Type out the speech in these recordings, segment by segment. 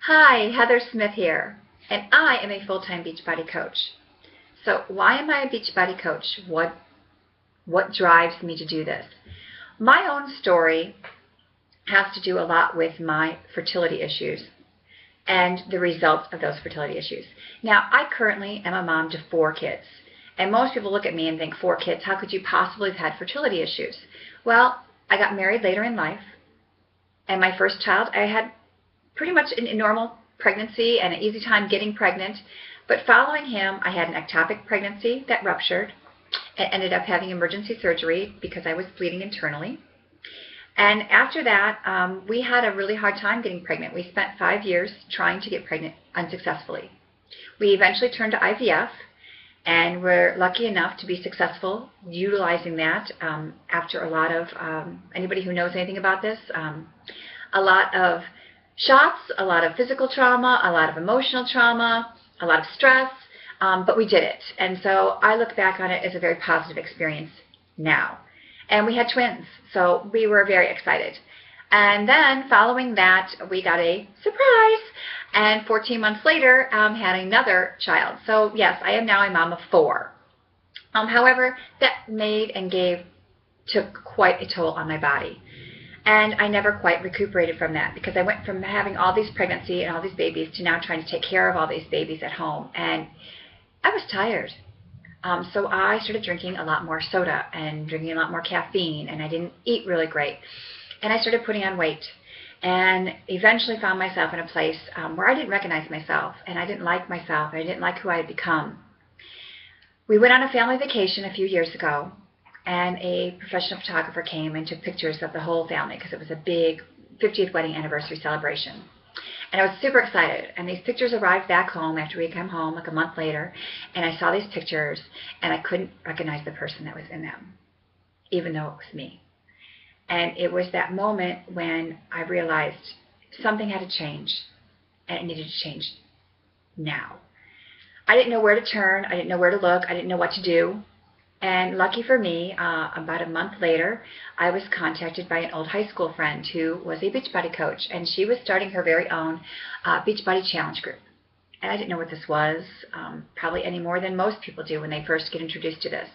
Hi, Heather Smith here, and I am a full-time Beachbody coach. So why am I a Beachbody coach? What drives me to do this? My own story has to do a lot with my fertility issues and the results of those fertility issues. Now, I currently am a mom to 4 kids, and most people look at me and think, 4 kids, how could you possibly have had fertility issues? Well, I got married later in life, and my first child, I had pretty much a normal pregnancy and an easy time getting pregnant. But following him, I had an ectopic pregnancy that ruptured and ended up having emergency surgery because I was bleeding internally. And after that, we had a really hard time getting pregnant. We spent 5 years trying to get pregnant unsuccessfully. We eventually turned to IVF, and we're lucky enough to be successful utilizing that after a lot of, anybody who knows anything about this, a lot of shots, a lot of physical trauma, a lot of emotional trauma, a lot of stress, but we did it. And so I look back on it as a very positive experience now. And we had twins, so we were very excited. And then following that, we got a surprise, and 14 months later, had another child. So yes, I am now a mom of 4. However, that took quite a toll on my body. And I never quite recuperated from that because I went from having all these pregnancy and all these babies to now trying to take care of all these babies at home. And I was tired. So I started drinking a lot more soda and drinking a lot more caffeine, and I didn't eat really great. And I started putting on weight and eventually found myself in a place where I didn't recognize myself, and I didn't like myself. I didn't like who I had become. We went on a family vacation a few years ago, and a professional photographer came and took pictures of the whole family because it was a big 50th wedding anniversary celebration. And I was super excited. And these pictures arrived back home after we came home like a month later, and I saw these pictures, and I couldn't recognize the person that was in them, even though it was me. And it was that moment when I realized something had to change, and it needed to change now. I didn't know where to turn. I didn't know where to look. I didn't know what to do. And lucky for me, about a month later, I was contacted by an old high school friend who was a Beachbody coach, and she was starting her very own Beachbody Challenge group. And I didn't know what this was, probably any more than most people do when they first get introduced to this.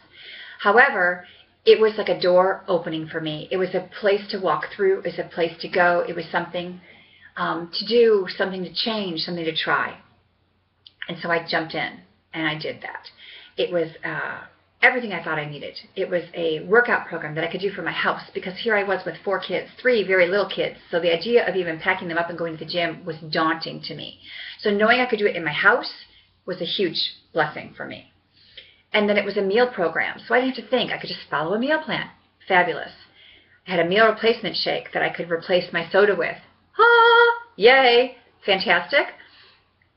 However, it was like a door opening for me. It was a place to walk through. It was a place to go. It was something to do, something to change, something to try. And so I jumped in, and I did that. It was everything I thought I needed. It was a workout program that I could do for my house because here I was with 4 kids, 3 very little kids. So the idea of even packing them up and going to the gym was daunting to me. So knowing I could do it in my house was a huge blessing for me. And then it was a meal program, so I didn't have to think. I could just follow a meal plan. Fabulous. I had a meal replacement shake that I could replace my soda with. Yay! Fantastic.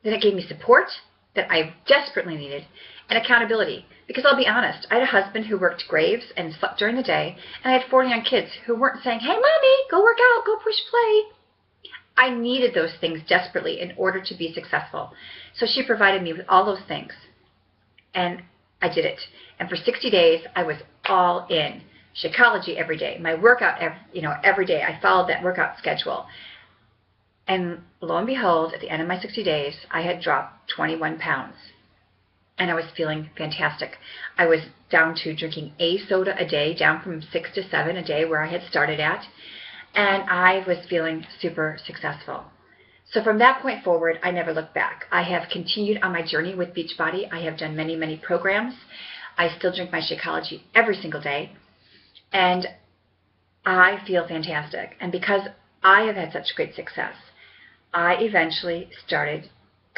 Then it gave me support that I desperately needed, and accountability. Because I'll be honest, I had a husband who worked graves and slept during the day, and I had 4 young kids who weren't saying, hey, mommy, go work out, go push play. I needed those things desperately in order to be successful. So she provided me with all those things, and I did it. And for 60 days, I was all in. Shakeology every day, my workout every day. I followed that workout schedule. And lo and behold, at the end of my 60 days, I had dropped 21 pounds. And I was feeling fantastic. I was down to drinking a soda a day, down from 6 to 7 a day where I had started at. And I was feeling super successful. So from that point forward, I never looked back. I have continued on my journey with Beachbody. I have done many, many programs. I still drink my Shakeology every single day. And I feel fantastic. And because I have had such great success, I eventually started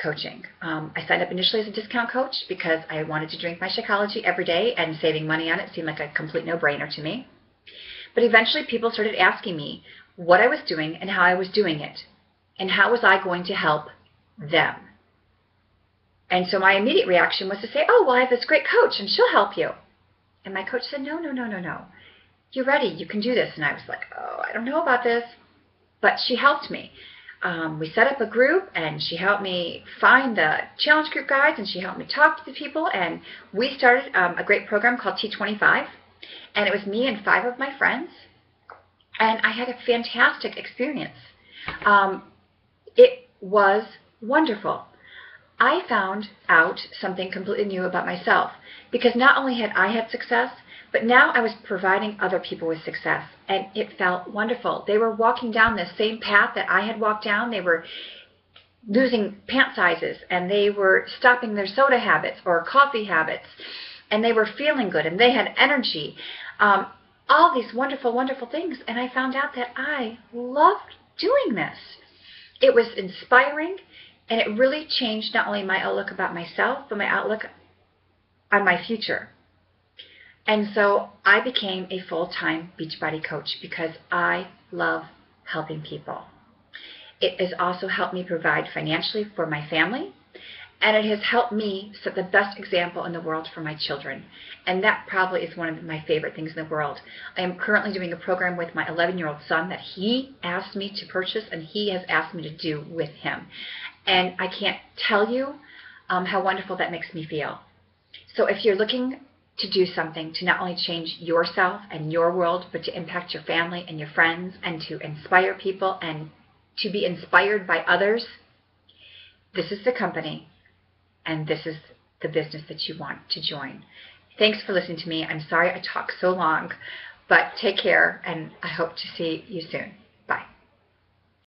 coaching. I signed up initially as a discount coach because I wanted to drink my Shakeology every day, and saving money on it seemed like a complete no-brainer to me. But eventually people started asking me what I was doing and how I was doing it, and how was I going to help them. And so my immediate reaction was to say, oh, well, I have this great coach, and she'll help you. And my coach said, no. You're ready. You can do this. And I was like, oh, I don't know about this. But she helped me. We set up a group, and she helped me find the challenge group guides, and she helped me talk to the people, and we started a great program called T25, and it was me and 5 of my friends, and I had a fantastic experience. It was wonderful. I found out something completely new about myself, because not only had I had success, but now I was providing other people with success, and it felt wonderful. They were walking down the same path that I had walked down. They were losing pant sizes, and they were stopping their soda habits or coffee habits, and they were feeling good, and they had energy. All these wonderful, wonderful things, and I found out that I loved doing this. It was inspiring, and it really changed not only my outlook about myself, but my outlook on my future. And so I became a full-time Beachbody coach because I love helping people. It has also helped me provide financially for my family, and it has helped me set the best example in the world for my children. And that probably is one of my favorite things in the world. I am currently doing a program with my 11-year-old son that he asked me to purchase, and he has asked me to do with him. And I can't tell you how wonderful that makes me feel. So if you're looking to do something to not only change yourself and your world, but to impact your family and your friends, and to inspire people and to be inspired by others, this is the company and this is the business that you want to join. Thanks for listening to me. I'm sorry I talked so long, but take care, and I hope to see you soon.